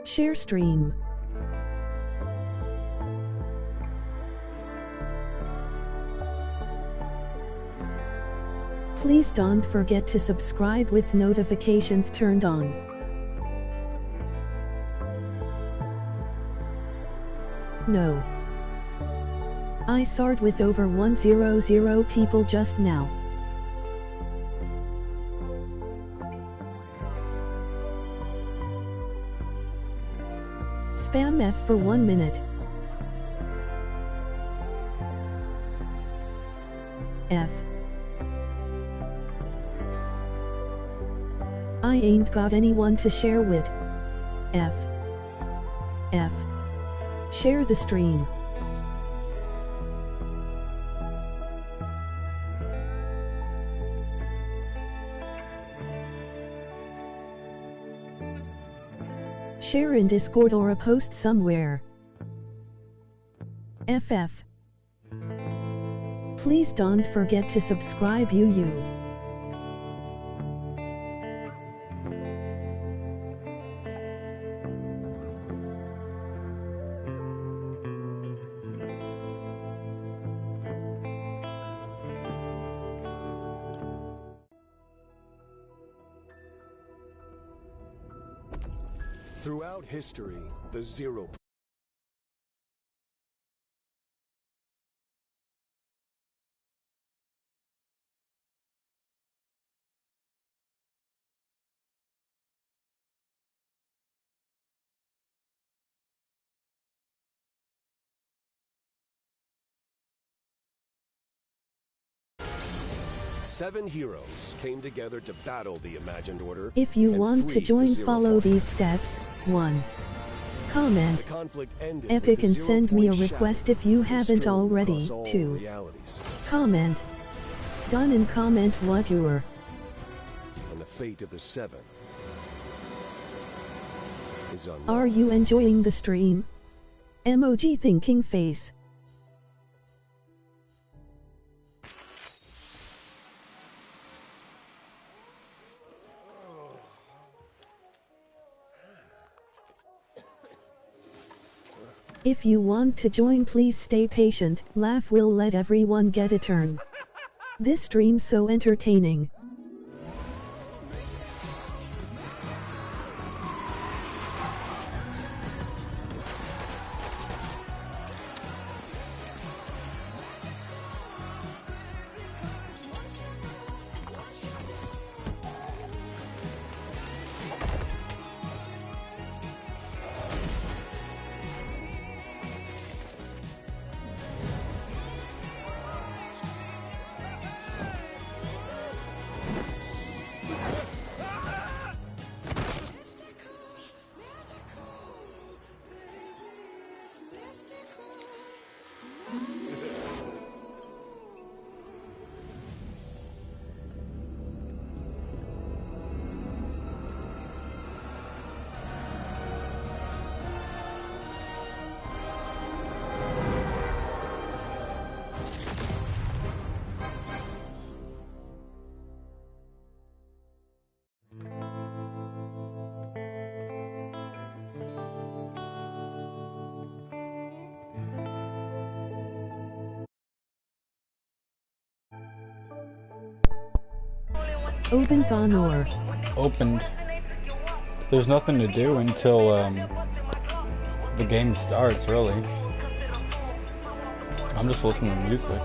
Share stream. Please don't forget to subscribe with notifications turned on. No. I started with over 100 people just now. Spam F for 1 minute. F. I ain't got anyone to share with. F. F. Share the stream. Share in Discord or a post somewhere. FF. Please don't forget to subscribe you. Throughout history, the zero Seven heroes came together to battle the imagined order. If you want to join, follow these steps. 1. Comment The conflict ended Epic with and the send me a zero-point request shadow if you haven't strewn already. across all 2. realities. Comment done and comment what you were. And the fate of the seven is unknown. Are you enjoying the stream? Emoji thinking face. If you want to join, please stay patient. Laugh will let everyone get a turn. This stream's so entertaining. Open Conor. Opened. There's nothing to do until the game starts, really. I'm just listening to music.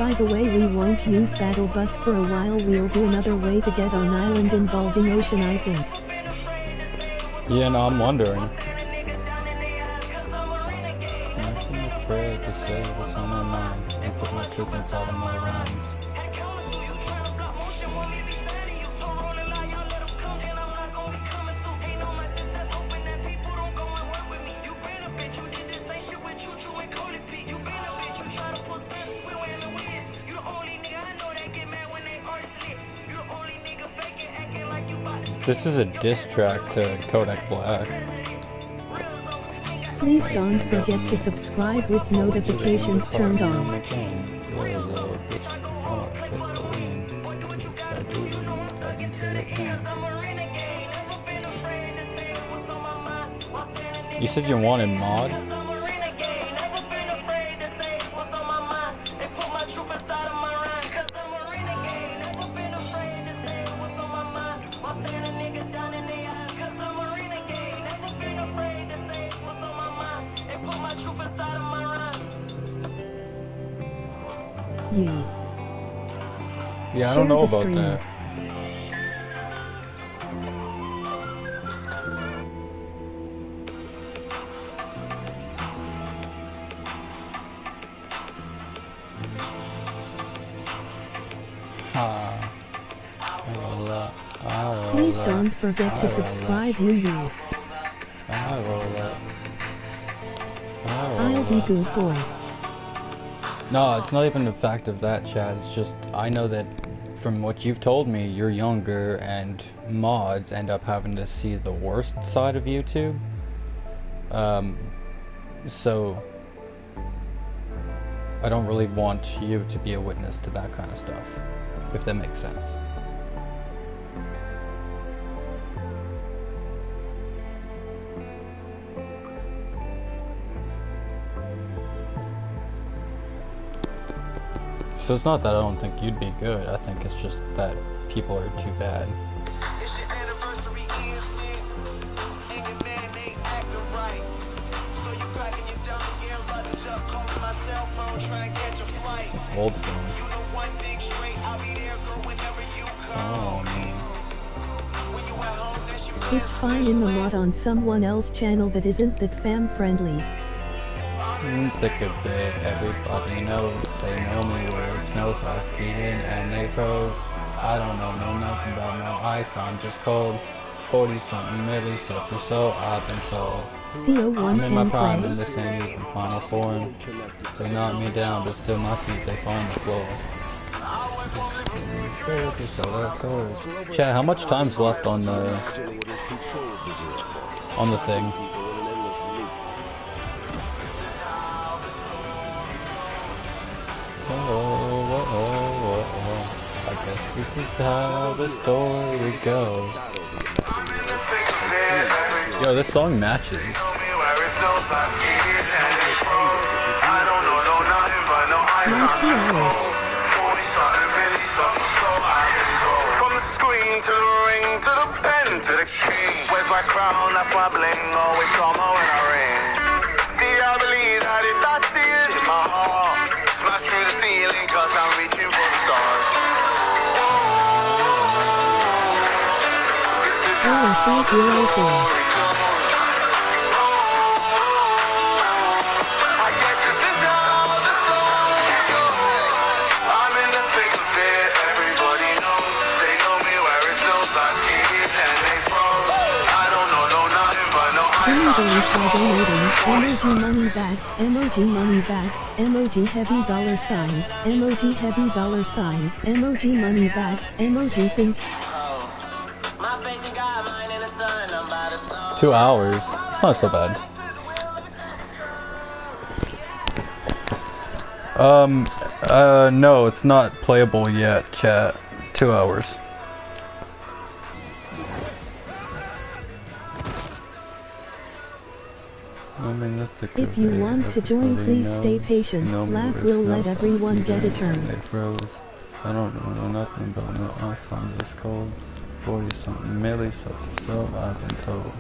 By the way, we won't use Battle Bus for a while. We'll do another way to get on island involving ocean, I think. Yeah, no, I'm wondering. I'm afraid to say what's on my mind and put my truth inside of my rhymes. This is a diss track to Kodak Black. Please don't forget to subscribe with notifications turned on. You said you wanted mod? Yeah, I don't know about that. Please don't forget to subscribe, you. I'll be good boy. No, it's not even the fact of that, Chad. It's just, I know that from what you've told me, you're younger and mods end up having to see the worst side of YouTube. So I don't really want you to be a witness to that kind of stuff, if that makes sense. So it's not that I don't think you'd be good, I think it's just that people are too bad. It's your anniversary instant, and your man ain't acting right. So you packing your dumb gear, luggage up, calling my cell phone, trying to catch a flight. It's an old song. You know one thing straight, I'll be there, girl, whenever you come. Oh man. When you at home, that's your It's fine in the mod on someone else's channel that isn't that fam friendly. Thick of it, everybody knows. They know me where it snows, I ski in and they froze. I don't know nothing about no ice, I'm just cold. 40-something millisecond or so, I've been told. CO1 I'm in my can prime play. in this game, in final form. They knock me down, but still my feet, they fall on the floor. Chat, how much time's left on the thing? I guess this is how the story goes. Yo, this song matches. From the screen to the ring, to the pen, to the king. Where's my crown? That's my bling. Always come home when I ring. See, I believe that if I see it in my heart, smash through the ceiling, cause I'm reaching for the stars. Oh, 304. Emoji money back, emoji money back, emoji heavy dollar sign, emoji heavy dollar sign, emoji money back, emoji think. 2 hours. It's not so bad. No, it's not playable yet, chat. 2 hours. If you want to join, please stay patient. Laugh will let everyone get a turn. They froze. I don't know nothing about no ice, I'm just cold. 40-something millisecond, so I've been told.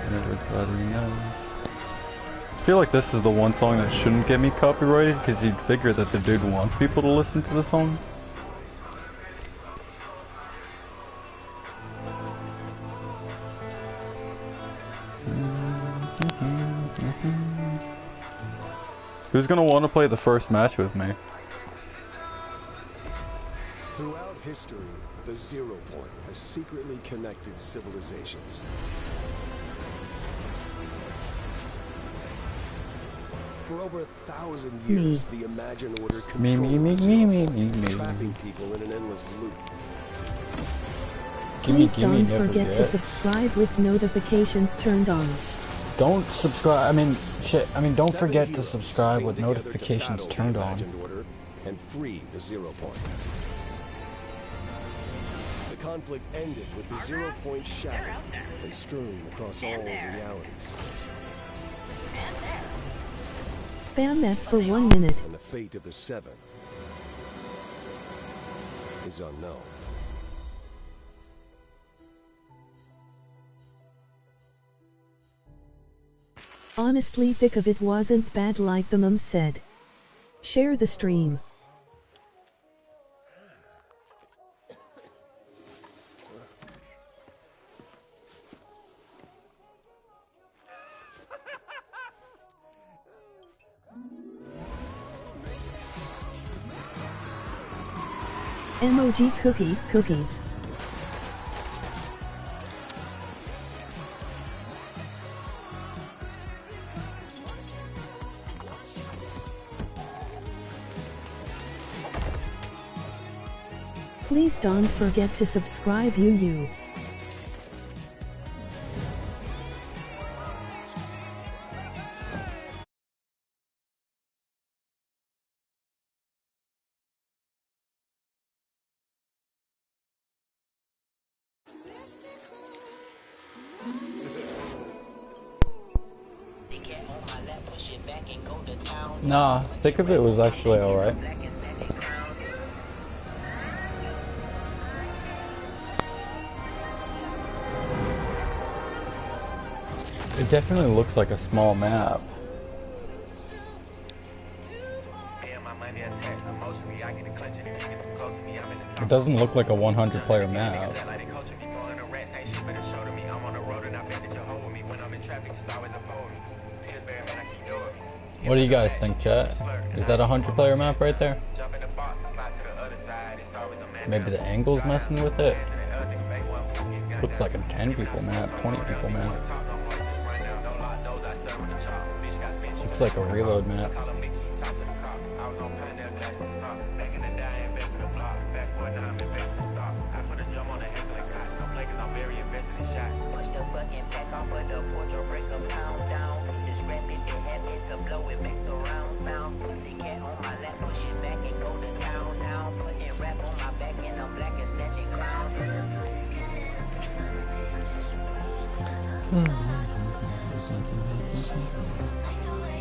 And everybody knows. I feel like this is the one song that shouldn't get me copyrighted, because you'd figure that the dude wants people to listen to the song. Who's gonna want to play the first match with me? Throughout history, the 0 point has secretly connected civilizations. For over 1,000 years, the Imagine Order controlled the 0 point, trapping people in an endless loop. Please gimme, don't forget to subscribe with notifications turned on. Don't subscribe, don't forget to heroes subscribe came with together to notifications battle turned the on. imagined order and free the Zero Point. The conflict ended with the Zero Point shattered and strewn across all realities. Spam F for 1 minute. And the fate of the Seven is unknown. Honestly, thick of it wasn't bad like the mum said. Share the stream. Emoji cookies. Please don't forget to subscribe you. Nah, think of it was actually alright. It definitely looks like a small map. It doesn't look like a 100 player map. What do you guys think, chat? Is that a 100 player map right there? Maybe the angle's messing with it? Looks like a 10 people map, 20 people map. Looks like a reload map.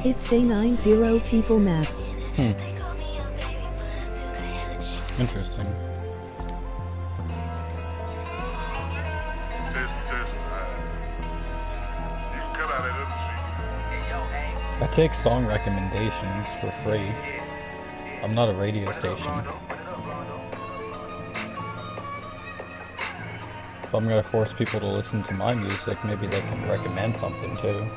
It's a 90 people map. Interesting. I take song recommendations for free. I'm not a radio station. If I'm gonna force people to listen to my music, maybe they can recommend something too.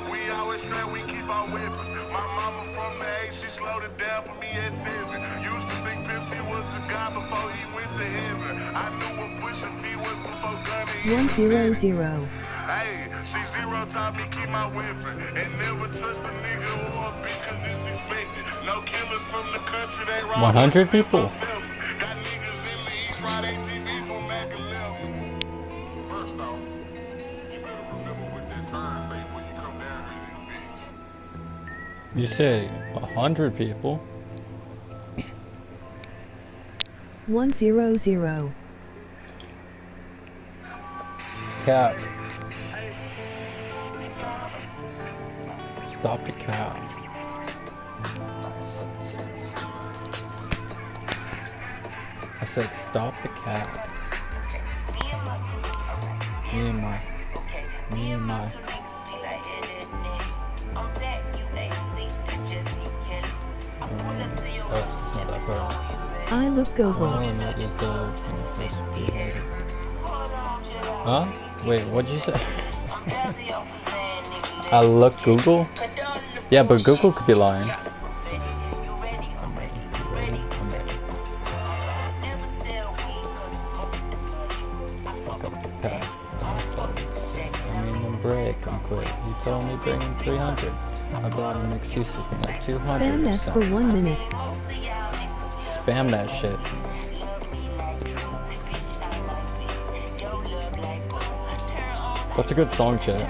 We always say we keep our weapons. My mama from the A, she slowed it down for me at 7. Used to think Pepsi was the guy before he went to heaven. I knew what Pusha T was before Gunna. 100. Hey, she zero taught me keep my weapon. And never trust a nigga or a bitch cause it's expected. No killers from the country, they rob 100 people. Got niggas in the East Friday TV from Mac 11. First off, you better remember what that sign say when you come down here to this bitch. You say 100 people? 100. Cap. Stop the cap. I said stop the cap. Me and my. That's not that part. I look Google. Huh? Wait, what'd you say? I look Google? Yeah, but Google could be lying. pack. I mean, the break, I'm quick. You told me bring in 300. I brought an excuse looking like 200 Spam or F for something. 1 minute. Spam that shit. What's a good song, chat?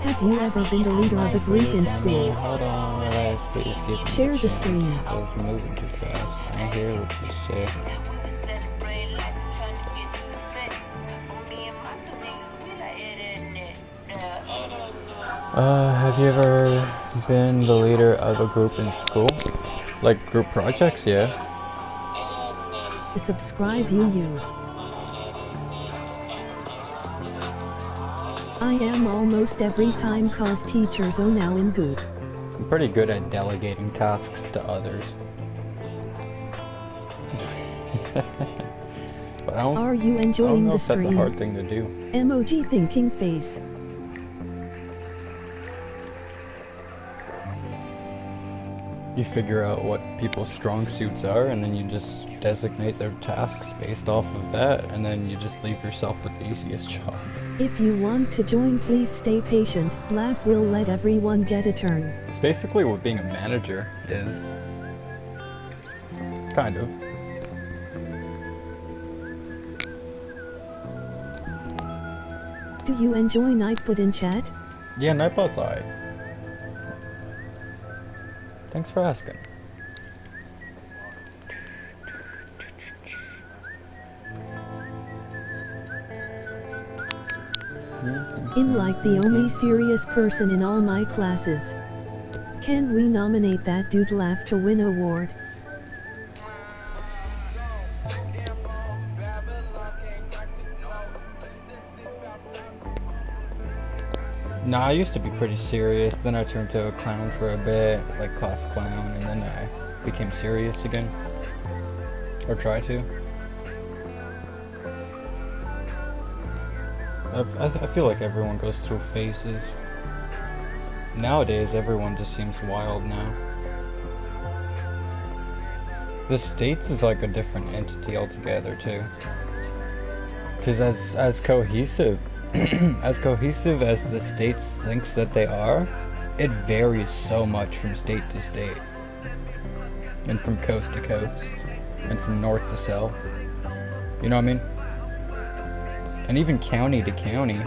Have you ever been the leader of a group in school? Hold on, relax, please keep Share the stream. I was moving too fast. I hear what you say. Have you ever been the leader of a group in school? Like group projects, yeah. Subscribe you. I am almost every time cause teachers are now in good. I'm pretty good at delegating tasks to others. But Are you enjoying the stream? That's a hard thing to do. Emoji thinking face. You figure out what people's strong suits are, and then you just designate their tasks based off of that, and then you just leave yourself with the easiest job. If you want to join, please stay patient. Laugh will let everyone get a turn. It's basically what being a manager is. Kind of. Do you enjoy Nightbot in chat? Yeah, Nightbot's alright. Thanks for asking. I'm like the only serious person in all my classes. Can we nominate that dude Laugh to win award? Nah, I used to be pretty serious, then I turned to a clown for a bit, like class clown, and then I became serious again. Or try to. I feel like everyone goes through phases. Nowadays, everyone just seems wild now. The States is like a different entity altogether, too. Because as cohesive as cohesive as the States thinks that they are, it varies so much from state to state, and from coast to coast, and from north to south. You know what I mean? And even county to county.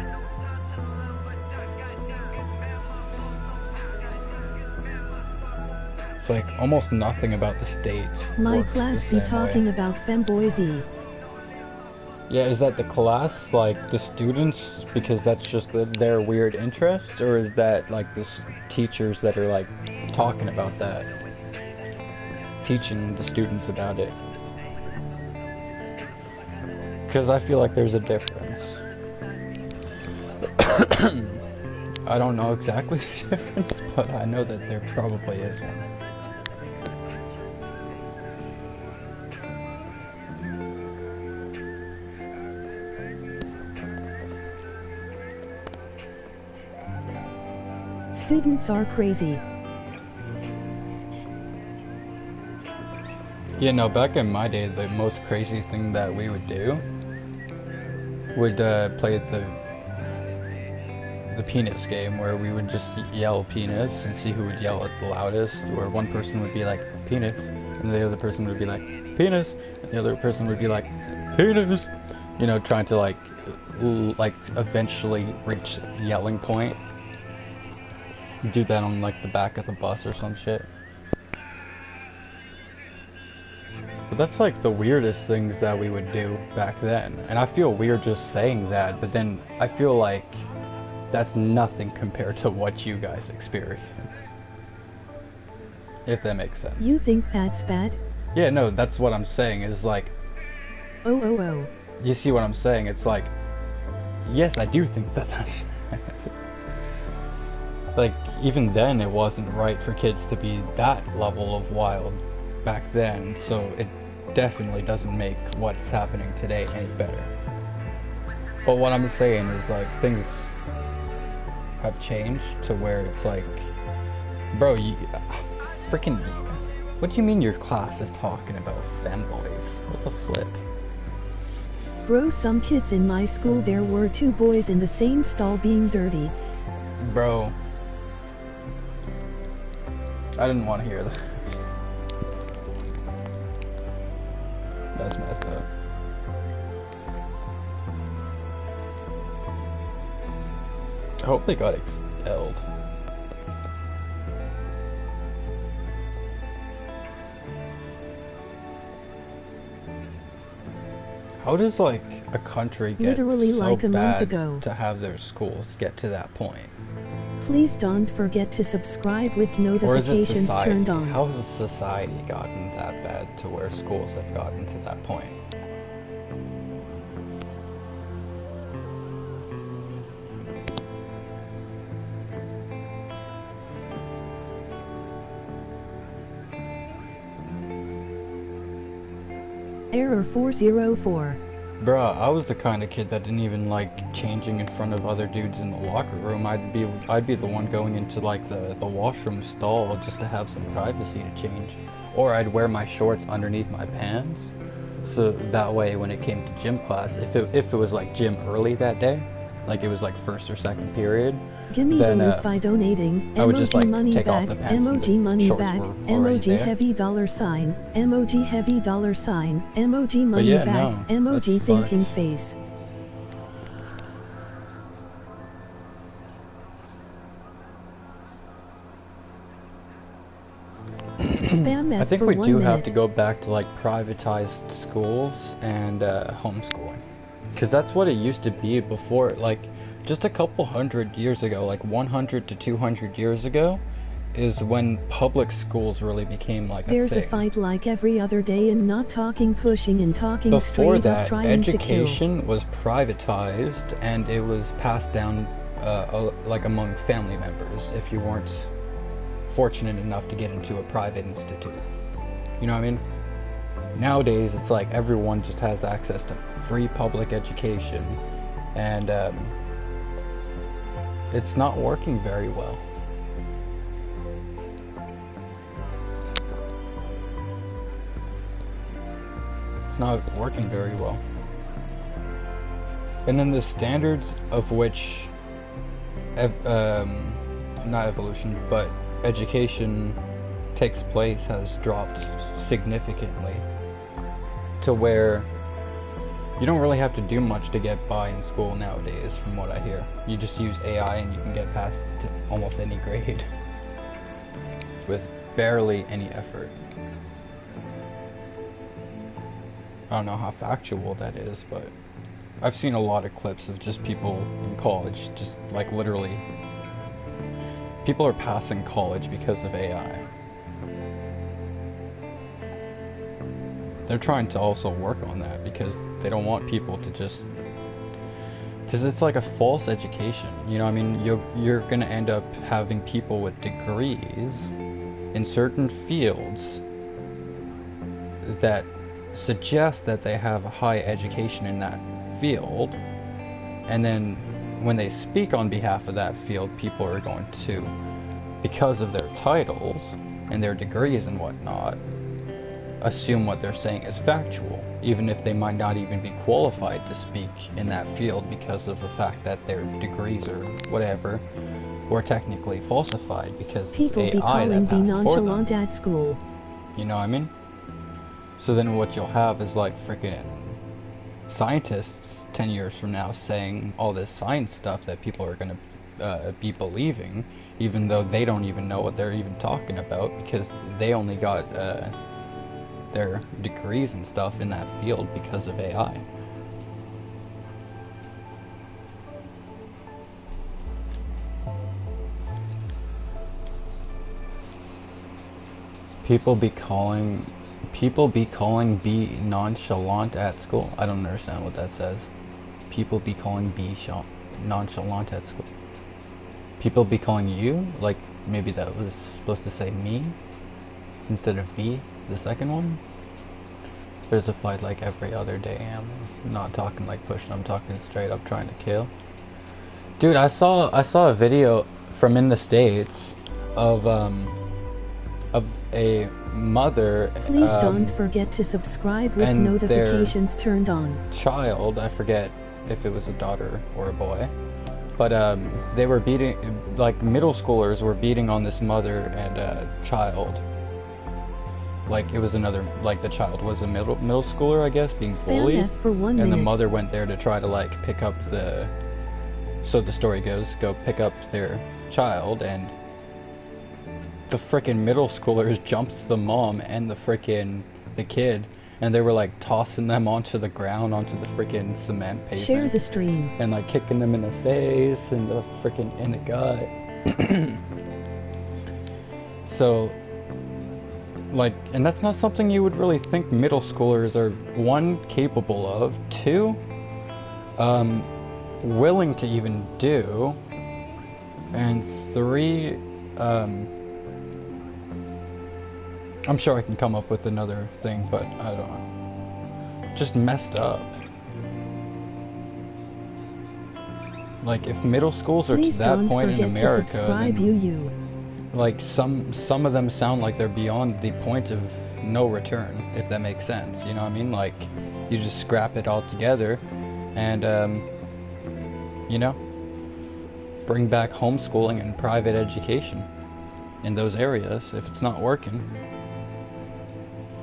It's like almost nothing about the state. My class be talking about femboysy. Yeah, is that the class, like the students, because that's just their weird interests, or is that like the teachers that are like talking about that, teaching the students about it? Because I feel like there's a difference. I don't know exactly the difference, but I know that there probably is one. Students are crazy. Yeah, no, back in my day, the most crazy thing that we would do would play the penis game, where we would just yell penis and see who would yell it the loudest, where one person would be like penis and the other person would be like penis and the other person would be like penis, you know, trying to like eventually reach the yelling point. Do that on like the back of the bus or some shit. But that's like the weirdest things that we would do back then, and I feel weird just saying that, but then I feel like that's nothing compared to what you guys experience, if that makes sense. You think that's bad? Yeah, no, that's what I'm saying, is like, Oh. you see what I'm saying? It's like, yes, I do think that that's bad. Like, even then it wasn't right for kids to be that level of wild back then, so it definitely doesn't make what's happening today any better. But what I'm saying is, like, things have changed to where it's like, bro, you freaking, what do you mean your class is talking about femboys? What the flip? Bro, some kids in my school, there were 2 boys in the same stall being dirty. Bro. I didn't want to hear that. That's messed up. I hope they got expelled. How does like a country get Literally so like a month bad ago. to have their schools get to that point? Please don't forget to subscribe with Or is it notifications society? turned on. How has society gotten that bad to where schools have gotten to that point? Error 404. Bruh, I was the kind of kid that didn't even like changing in front of other dudes in the locker room. I'd be the one going into like the washroom stall just to have some privacy to change. Or I'd wear my shorts underneath my pants. So that way when it came to gym class, if it was like gym early that day, like it was like first or second period, Give me then, the loot by donating. I would just, like, money take back. off the pants and Emoji the money shorts back. were already Emoji there. heavy $sign. Emoji heavy $sign. Emoji money yeah, back. no, Emoji that's thinking fucked. face. Spam F I think for we 1 do minute. have to go back to like privatized schools and homeschooling, because that's what it used to be before. Like just a couple hundred years ago, like 100 to 200 years ago, is when public schools really became like There's a a thing. fight like every other day and not talking, pushing and talking Before straight that, up trying to kill. education was privatized and it was passed down like among family members if you weren't fortunate enough to get into a private institute. You know what I mean? Nowadays, it's like everyone just has access to free public education, and it's not working very well. It's not working very well. And then the standards of which, not evolution, but education takes place has dropped significantly to where you don't really have to do much to get by in school nowadays, from what I hear. You just use AI and you can get past to almost any grade with barely any effort. I don't know how factual that is, but I've seen a lot of clips of just people in college, just like literally people are passing college because of AI. They're trying to also work on that because they don't want people to just, because it's like a false education. You know what I mean? You're gonna end up having people with degrees in certain fields that suggest that they have a high education in that field, and then when they speak on behalf of that field, people are going to, because of their titles and their degrees and whatnot, assume what they're saying is factual, even if they might not even be qualified to speak in that field because of the fact that their degrees or whatever were technically falsified because People it's be AI calling that be passed for them. nonchalant at school. You know what I mean? So then what you'll have is like freaking scientists 10 years from now saying all this science stuff that people are going to be believing, even though they don't even know what they're even talking about because they only got their degrees and stuff in that field because of AI. People be calling be nonchalant at school. I don't understand what that says. People be calling be nonchalant at school. People be calling you, like maybe that was supposed to say me instead of be, the second one. There's a fight like every other day. I'm not talking like pushing, I'm talking straight up trying to kill. Dude, I saw a video from in the States of a mother, Please don't forget to subscribe with and notifications turned on. Child, I forget if it was a daughter or a boy, but they were beating, like middle schoolers were beating on this mother and child. Like it was another, like the child was a middle schooler, I guess, being bullied, F for 1 and minute. the mother went there to try to like pick up the, so the story goes, go pick up their child, and the frickin' middle schoolers jumped the mom and the kid, and they were like tossing them onto the ground, onto the frickin' cement pavement. Share the stream. And like kicking them in the face and the frickin' in the gut. So, like, and that's not something you would really think middle schoolers are, one, capable of, two, willing to even do, and three, I'm sure I can come up with another thing, but I don't know. Just messed up. Like, if middle schools are to that point in America, then, like, some of them sound like they're beyond the point of no return, if that makes sense. You know what I mean? Like, you just scrap it all together and, you know, bring back homeschooling and private education in those areas if it's not working.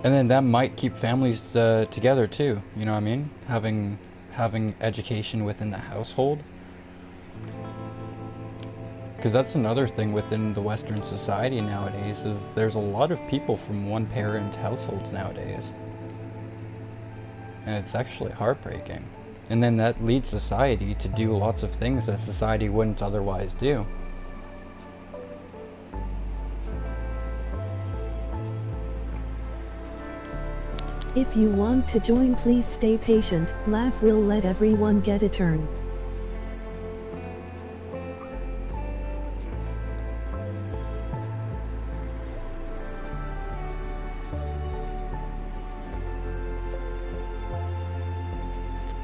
And then that might keep families together too, you know what I mean? Having education within the household. Because that's another thing within the Western society nowadays, is there's a lot of people from one-parent households nowadays. And it's actually heartbreaking. And then that leads society to do lots of things that society wouldn't otherwise do. If you want to join, please stay patient. Laugh will let everyone get a turn.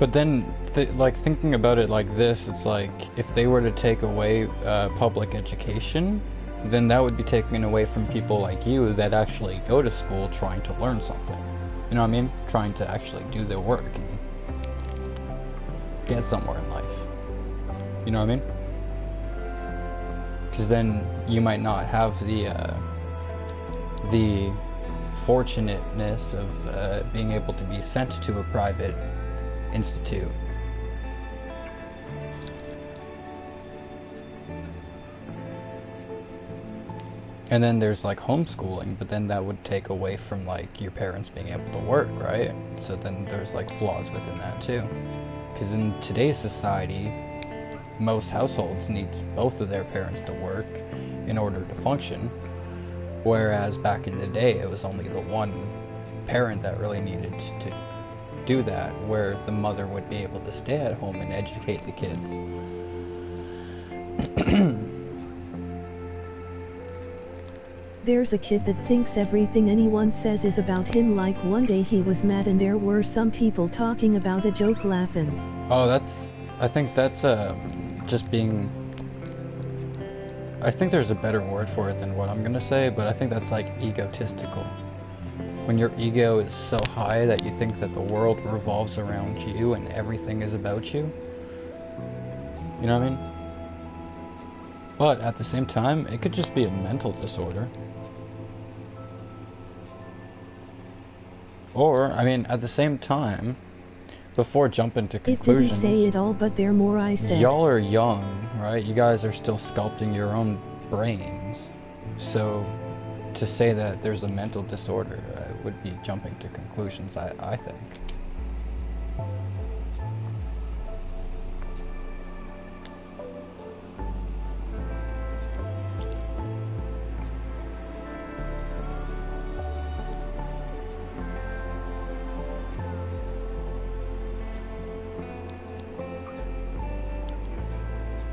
But then, like, thinking about it like this, it's like, if they were to take away public education, then that would be taken away from people like you that actually go to school trying to learn something. You know what I mean? Trying to actually do their work and get somewhere in life. You know what I mean? Because then you might not have the fortunateness of being able to be sent to a private institute. And then there's like homeschooling, but then that would take away from like your parents being able to work, right? So then there's like flaws within that too. Because in today's society, most households need both of their parents to work in order to function. Whereas back in the day, it was only the one parent that really needed to do that, where the mother would be able to stay at home and educate the kids. There's a kid that thinks everything anyone says is about him, like one day he was mad and there were some people talking about a joke laughing. Oh, I think that's just being, I think there's a better word for it than what I'm gonna say, but I think that's like egotistical. When your ego is so high that you think that the world revolves around you and everything is about you. You know what I mean? But at the same time, it could just be a mental disorder. Or, I mean, at the same time, before jumping to conclusions... It didn't say it all, but there more I said. Y'all are young, right? You guys are still sculpting your own brains. So, to say that there's a mental disorder would be jumping to conclusions, I think.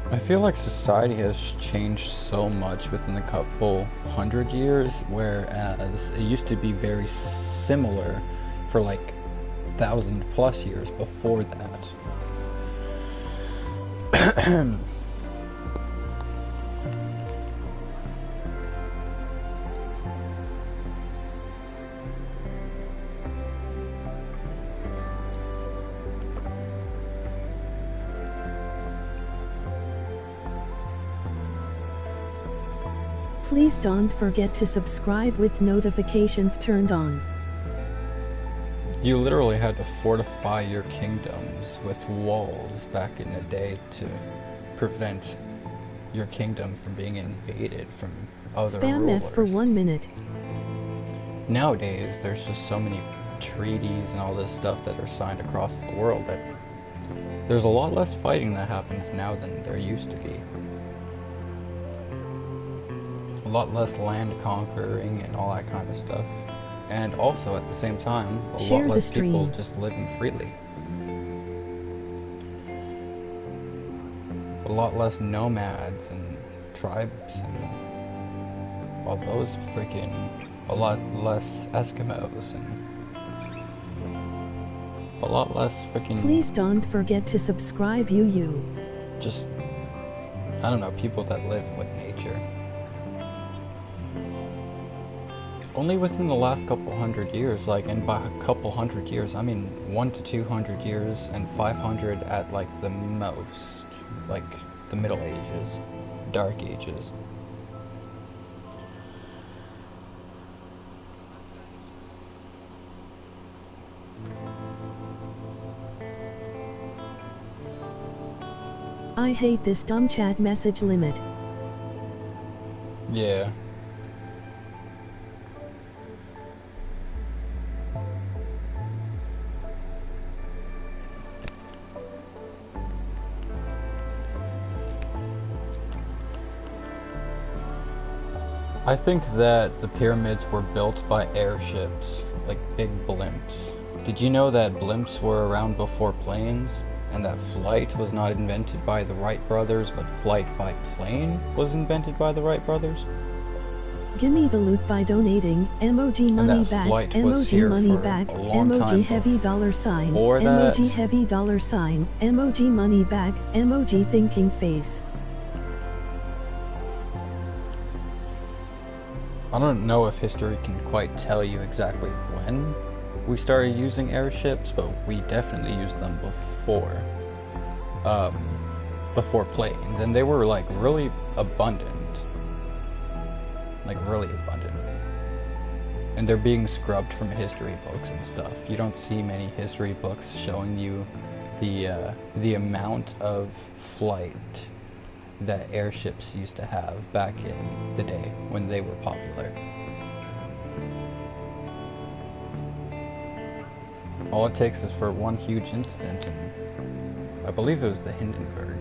I feel like society has changed so much within a couple 100 years, whereas it used to be very similar for like 1,000+ years before that. Please don't forget to subscribe with notifications turned on. You literally had to fortify your kingdoms with walls back in the day to prevent your kingdom from being invaded from other Spam rulers. F for 1 minute. Nowadays, there's just so many treaties and all this stuff that are signed across the world that there's a lot less fighting that happens now than there used to be. A lot less land conquering and all that kind of stuff. And also, at the same time, a lot less people just living freely. A lot less nomads and tribes and all those freaking... a lot less Eskimos and a lot less freaking... Please don't forget to subscribe just, I don't know, people that live with nature. Only within the last couple hundred years, like, and by a couple hundred years, I mean 100 to 200 years and 500 at like the most, like the Middle Ages, Dark Ages. I hate this dumb chat message limit. Yeah. I think that the pyramids were built by airships, like big blimps. Did you know that blimps were around before planes? And that flight was not invented by the Wright brothers, but flight by plane was invented by the Wright brothers? Gimme the loot by donating, emoji money back, emoji money back, emoji heavy $sign, emoji heavy $sign, emoji money back, emoji thinking face. I don't know if history can quite tell you exactly when we started using airships, but we definitely used them before planes, and they were like really abundant. Like really abundant. And they're being scrubbed from history books and stuff. You don't see many history books showing you the amount of flight that airships used to have back in the day when they were popular. All it takes is for one huge incident, and I believe it was the Hindenburg,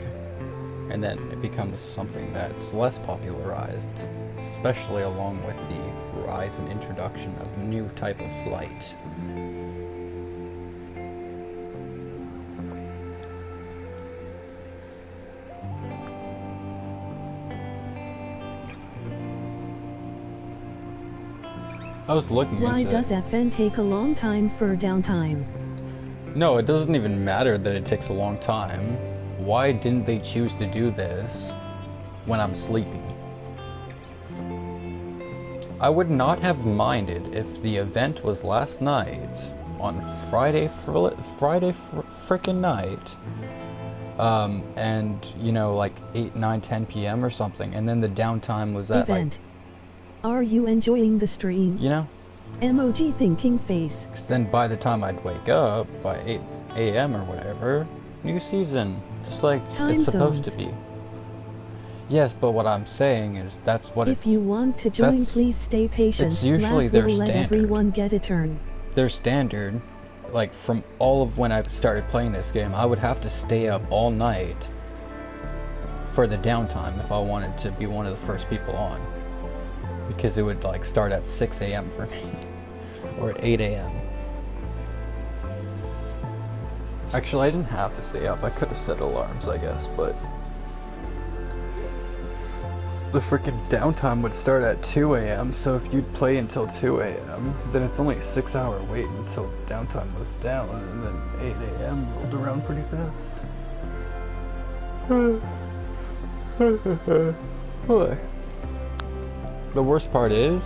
and then it becomes something that's less popularized, especially along with the rise and introduction of new type of flight. I was looking into it. Why does FN take a long time for downtime? No, it doesn't even matter that it takes a long time. Why didn't they choose to do this when I'm sleeping? I would not have minded if the event was last night, on Friday frickin' night, and, you know, like 8, 9, 10 p.m. or something, and then the downtime was at event. Are you enjoying the stream? You know? Emoji thinking face. Because then by the time I'd wake up, by 8 a.m. or whatever, new season, just like Time it's supposed zones. to be. Yes, but what I'm saying is that's what If you want to join, please stay patient. It's usually Laugh their will let standard. everyone get a turn. Their standard, like from all of when I started playing this game, I would have to stay up all night for the downtime if I wanted to be one of the first people on. Because it would like start at 6 a.m. for me, or at 8 a.m. Actually, I didn't have to stay up. I could have set alarms, I guess, but the freaking downtime would start at 2 a.m. So if you'd play until 2 a.m., then it's only a 6-hour wait until downtime was down, and then 8 a.m. rolled around pretty fast. The worst part is,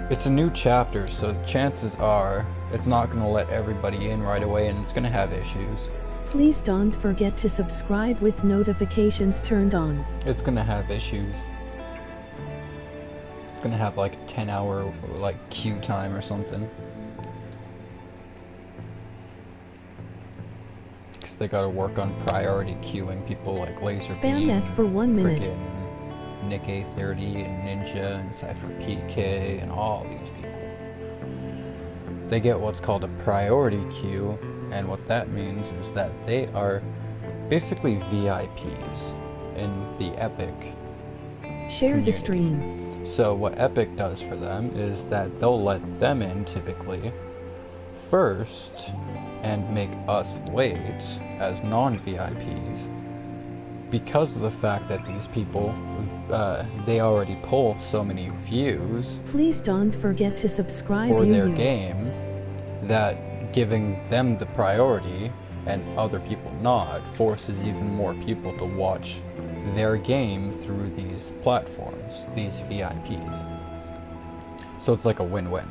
it's a new chapter, so chances are it's not going to let everybody in right away, and it's going to have issues. Please don't forget to subscribe with notifications turned on. It's gonna have issues. It's gonna have like a 10-hour like queue time or something. Because they gotta work on priority queuing people like Laser Spam F for 1 minute. Nick A30 and Ninja and Cypher PK and all these people. They get what's called a priority queue, and what that means is that they are basically VIPs in the Epic Share community. the stream. So what Epic does for them is that they'll let them in typically first and make us wait as non-VIPs because of the fact that these people, they already pull so many views. Please don't forget to subscribe for their game, that giving them the priority and other people not forces even more people to watch their game through these platforms, these VIPs. So it's like a win-win.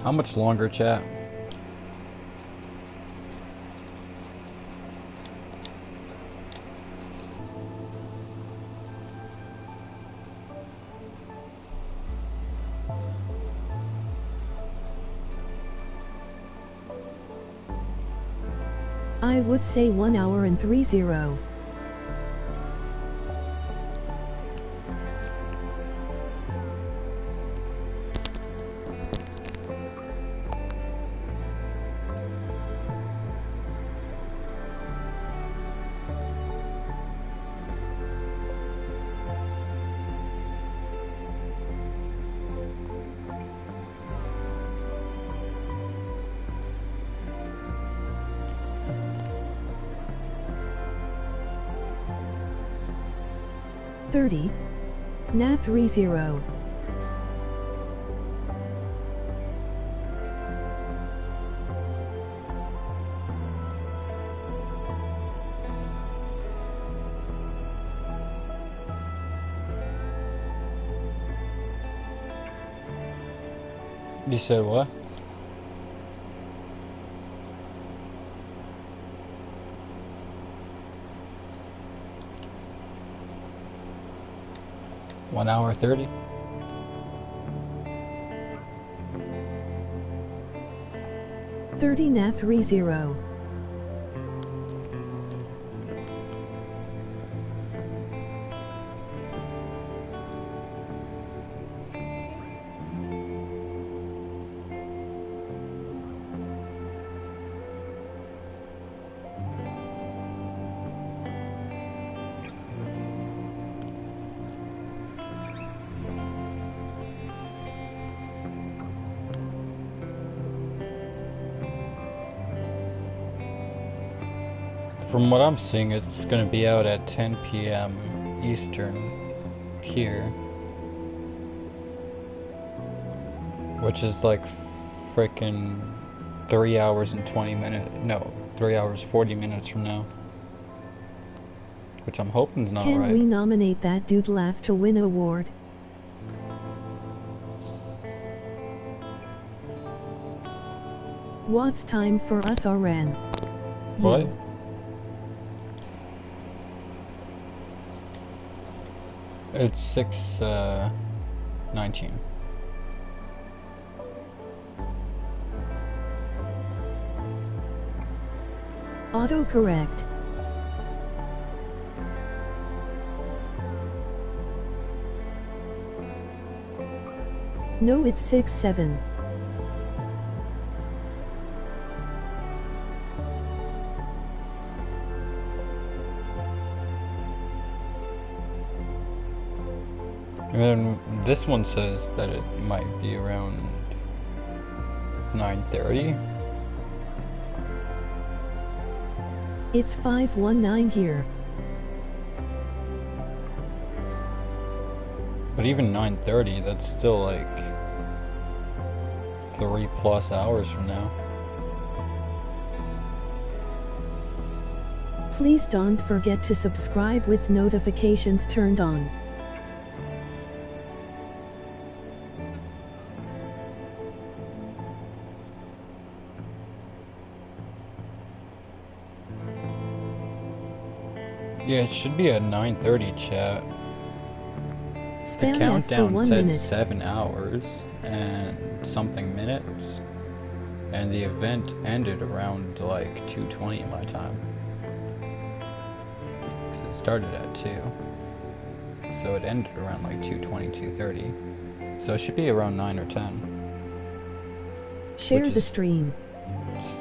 How much longer, chat? I would say 1 hour and 30. Na 30. You said what? One hour 30? Na 30. From what I'm seeing, it's gonna be out at 10 p.m. Eastern here, which is like frickin' 3 hours and 20 minutes. No, 3 hours 40 minutes from now, which I'm hoping's not right. Can we nominate that dude Laugh to win award? What's time for us, RN? What? It's 6:19. Autocorrect. No, it's 6-7. And this one says that it might be around 9:30. It's 5:19 here. But even 9:30, that's still like 3+ hours from now. Please don't forget to subscribe with notifications turned on. Yeah, it should be a 9:30 chat. Spam The F for countdown 1 said minute. 7 hours and something minutes, and the event ended around like 2:20 my time. So it started at 2, so it ended around like 2:20, 2:30. So it should be around 9 or 10. Share the stream.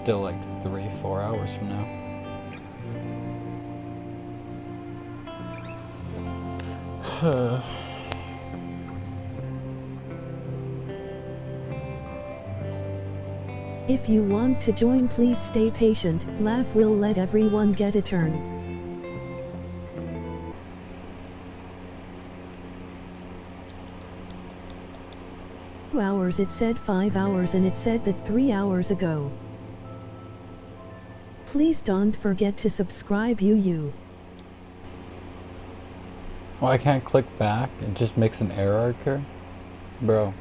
Still like 3-4 hours from now. If you want to join, please stay patient. Laugh will let everyone get a turn. Hours, it said 5 hours, and it said that 3 hours ago. Please don't forget to subscribe, you. Oh, I can't click back, it just makes an error occur? Bro.